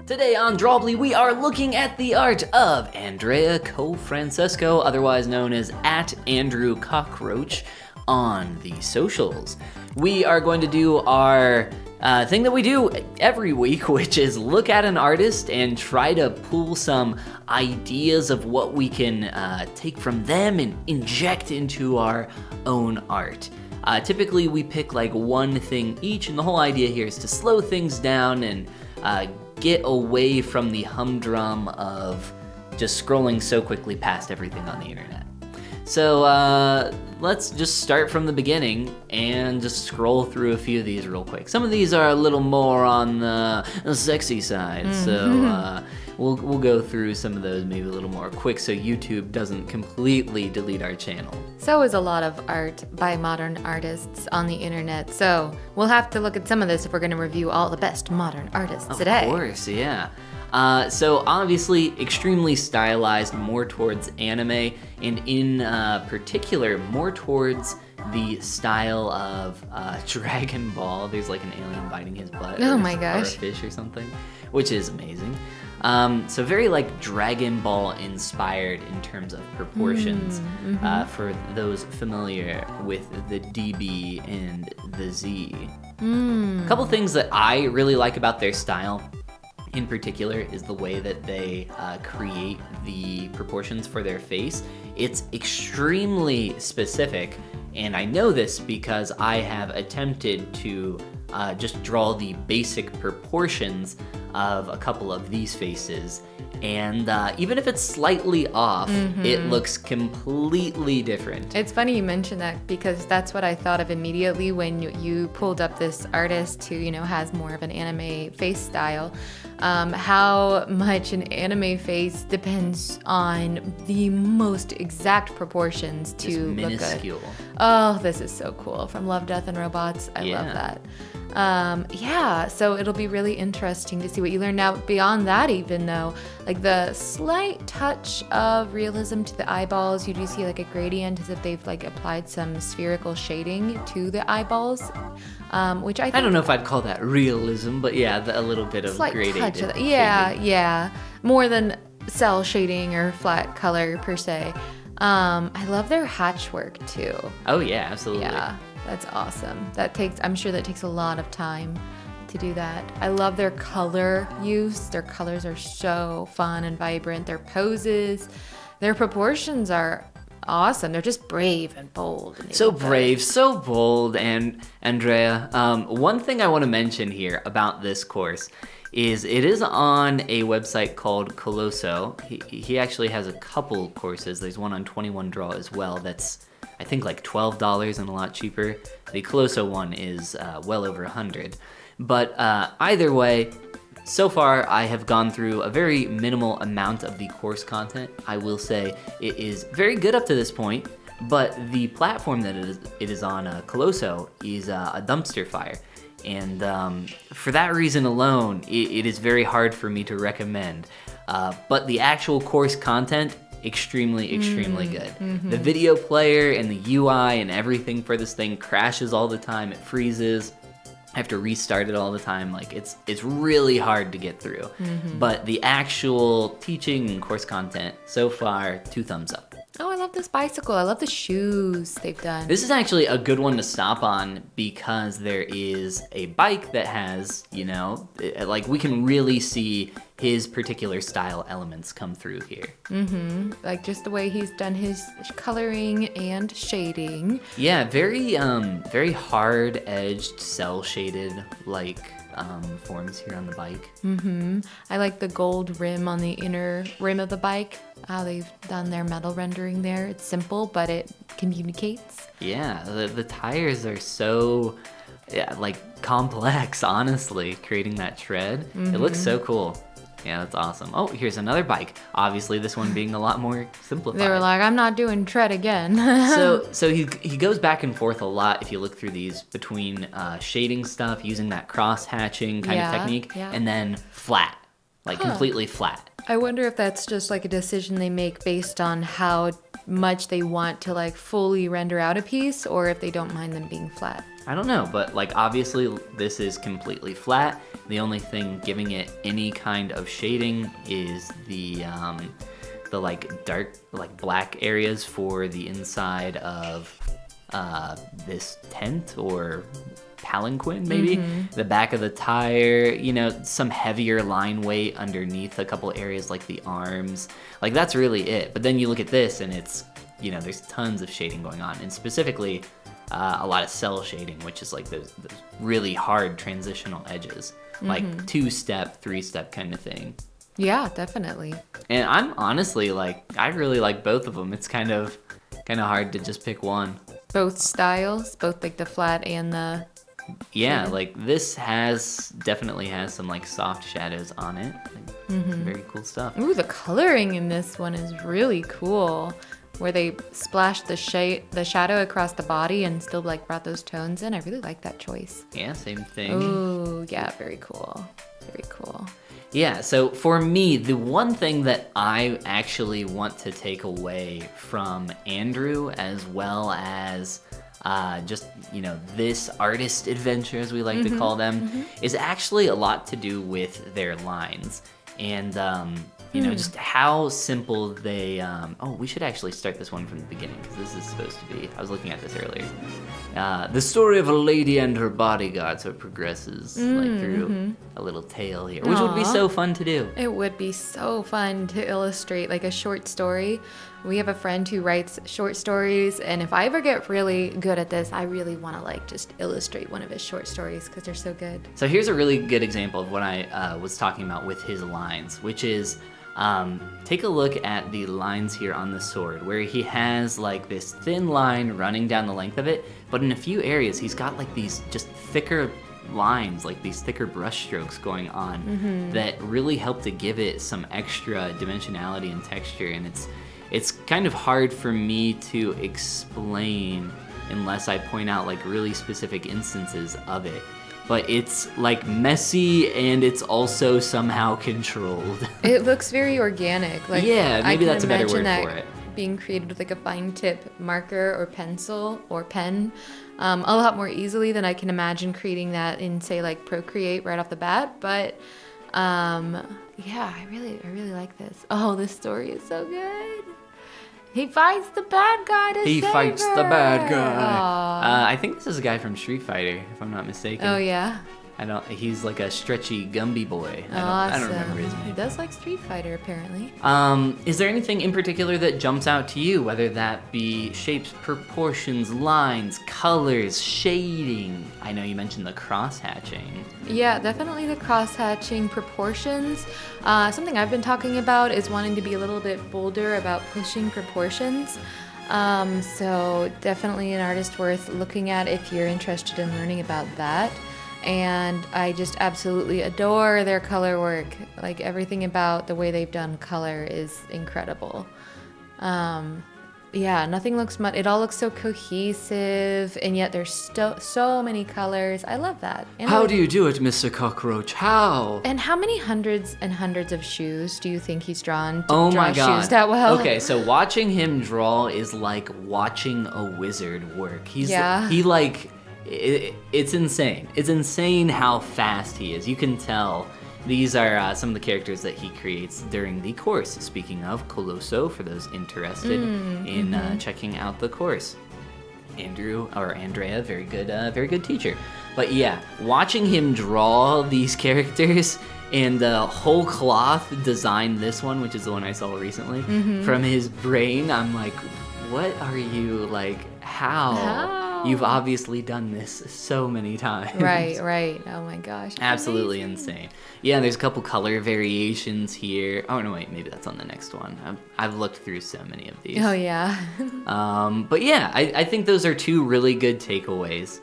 Today on Drawbli, we are looking at the art of Andrea Cofrancesco, otherwise known as @AndrewCockroach on the socials. We are going to do our thing that we do every week, which is look at an artist and try to pull some ideas of what we can take from them and inject into our own art. Typically, we pick like one thing each, and the whole idea here is to slow things down and get away from the humdrum of just scrolling so quickly past everything on the internet. So let's just start from the beginning and just scroll through a few of these real quick. Some of these are a little more on the sexy side, so we'll go through some of those maybe a little more quick so YouTube doesn't completely delete our channel. So is a lot of art by modern artists on the internet, so we'll have to look at some of this if we're going to review all the best modern artists today. Of course, yeah. So obviously extremely stylized, more towards anime, and in particular more towards the style of Dragon Ball. There's like an alien biting his butt Oh my gosh. or a fish or something, which is amazing. So very like Dragon Ball inspired in terms of proportions for those familiar with the DB and the Z. A couple things that I really like about their style in particular is the way that they create the proportions for their face. It's extremely specific, and I know this because I have attempted to just draw the basic proportions of a couple of these faces, and even if it's slightly off, it looks completely different. It's funny you mention that because that's what I thought of immediately when you pulled up this artist who, you know, has more of an anime face style. How much an anime face depends on the most exact proportions to Just look minuscule. good. Oh, this is so cool. From Love, Death, and Robots. I love that. So it'll be really interesting to see what you learn. Now, beyond that even though, like the slight touch of realism to the eyeballs, you do see like a gradient as if they've like applied some spherical shading to the eyeballs, which I think... I don't know if I'd call that realism, but yeah, a little bit of slight gradated touch of that. shading. Yeah. More than cell shading or flat color per se. I love their hatch work too. Oh yeah, absolutely. Yeah, that's awesome. I'm sure that takes a lot of time to do that. I love their color use. Their colors are so fun and vibrant. Their poses, their proportions are awesome. They're just brave and bold. And So brave, so bold, and Andrea. One thing I want to mention here about this course is it is on a website called Colosso. He actually has a couple courses. There's one on 21 Draw as well that's, I think, like $12 and a lot cheaper. The Colosso one is well over $100. But either way, so far I have gone through a very minimal amount of the course content. I will say it is very good up to this point, but the platform that it is on, Colosso, is a dumpster fire. And for that reason alone, it is very hard for me to recommend. But the actual course content, extremely good. The video player and the UI and everything for this thing crashes all the time. It freezes. I have to restart it all the time. Like it's really hard to get through. But the actual teaching and course content, so far, 2 thumbs up. Oh, I love this bicycle. I love the shoes they've done. This is actually a good one to stop on because there is a bike that has, you know, like we can really see his particular style elements come through here. Like just the way he's done his coloring and shading. Yeah, very hard-edged, cell-shaded, like forms here on the bike. I like the gold rim on the inner rim of the bike. How they've done their metal rendering there. It's simple, but it communicates. Yeah, the tires are so, like complex, honestly, creating that tread. It looks so cool. Yeah, that's awesome. Oh, here's another bike. Obviously, this one being a lot more simplified. They were like, I'm not doing tread again. So he goes back and forth a lot if you look through these between shading stuff, using that cross hatching kind of technique, and then flat, like completely flat. I wonder if that's just like a decision they make based on how much they want to like fully render out a piece, or if they don't mind them being flat. I don't know, but like obviously this is completely flat, The only thing giving it any kind of shading is the like dark, like black areas for the inside of this tent or palanquin, maybe. The back of the tire, some heavier line weight underneath a couple areas like the arms. Like that's really it. But then you look at this and it's, there's tons of shading going on, and specifically a lot of cell shading, which is like those really hard transitional edges, like 2-step, 3-step kind of thing. Yeah, definitely. And I'm honestly I really like both of them. It's kind of hard to just pick one. Both styles, both like the flat and the... Yeah, like this definitely has some like soft shadows on it. Very cool stuff. Ooh, the coloring in this one is really cool. Where they splashed the shadow across the body and still like brought those tones in. I really like that choice. Yeah, same thing. Ooh, yeah, very cool. Very cool. Yeah, so for me, the one thing that I actually want to take away from Andrew, as well as just, this artist adventure, as we like to call them, is actually a lot to do with their lines. And, just how simple they... we should actually start this one from the beginning, because this is supposed to be... I was looking at this earlier. The story of a lady and her bodyguard, so it progresses through a little tale here, which would be so fun to do. It would be so fun to illustrate like a short story. We have a friend who writes short stories, and if I ever get really good at this, I really want to just illustrate one of his short stories because they're so good. So here's a really good example of what I was talking about with his lines, which is take a look at the lines here on the sword, where he has like this thin line running down the length of it, but in a few areas he's got like these just thicker lines, like these thicker brush strokes going on that really help to give it some extra dimensionality and texture. And it's kind of hard for me to explain unless I point out like really specific instances of it. But it's like messy, and it's also somehow controlled. It looks very organic. Yeah, maybe that's a better word for it. Being created with like a fine tip marker or pencil or pen a lot more easily than I can imagine creating that in, say, like Procreate right off the bat. But yeah, I really like this. Oh, this story is so good. He fights the bad guy to save her. He fights the bad guy. I think this is a guy from Street Fighter, if I'm not mistaken. Oh, yeah? He's like a stretchy Gumby boy. Awesome. I don't remember his name. He does like Street Fighter, apparently. Is there anything in particular that jumps out to you, whether that be shapes, proportions, lines, colors, shading? I know you mentioned the cross-hatching. Yeah, definitely the cross-hatching, proportions. Something I've been talking about is wanting to be a little bit bolder about pushing proportions. So definitely an artist worth looking at if you're interested in learning about that. And I just absolutely adore their color work. Like everything about the way they've done color is incredible. Yeah, nothing looks much. It all looks so cohesive, and yet there's so many colors. I love that. And how do you do it, Mr. Cockroach? How? And how many hundreds and hundreds of shoes do you think he's drawn to draw my God. Shoes that well? Okay, so watching him draw is like watching a wizard work. It's insane. It's insane how fast he is. You can tell these are some of the characters that he creates during the course. Speaking of Colosso, for those interested in checking out the course. Andrea, very good teacher. But yeah, watching him draw these characters and whole cloth design this one, which is the one I saw recently, from his brain, I'm like, what are you, like, how? You've obviously done this so many times. Right. Oh my gosh. Absolutely insane. Yeah, there's a couple color variations here. Oh, no, wait, maybe that's on the next one. I've looked through so many of these. Oh, yeah. But yeah, I think those are two really good takeaways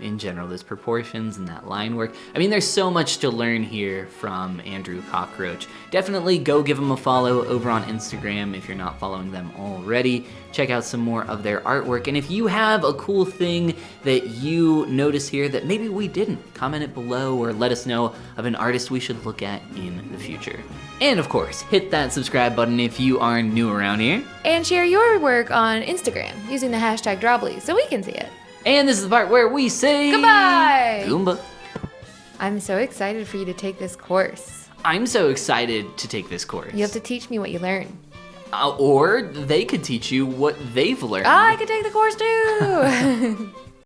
in general, those proportions and that line work. I mean, there's so much to learn here from Andrew Cockroach. Definitely go give him a follow over on Instagram if you're not following them already. Check out some more of their artwork. And if you have a cool thing that you notice here that maybe we didn't, comment it below or let us know of an artist we should look at in the future. And of course, hit that subscribe button if you are new around here. And share your work on Instagram using the hashtag Drawbli so we can see it. And this is the part where we say goodbye. Goomba. I'm so excited for you to take this course. I'm so excited to take this course. You have to teach me what you learn. Or they could teach you what they've learned. I could take the course too.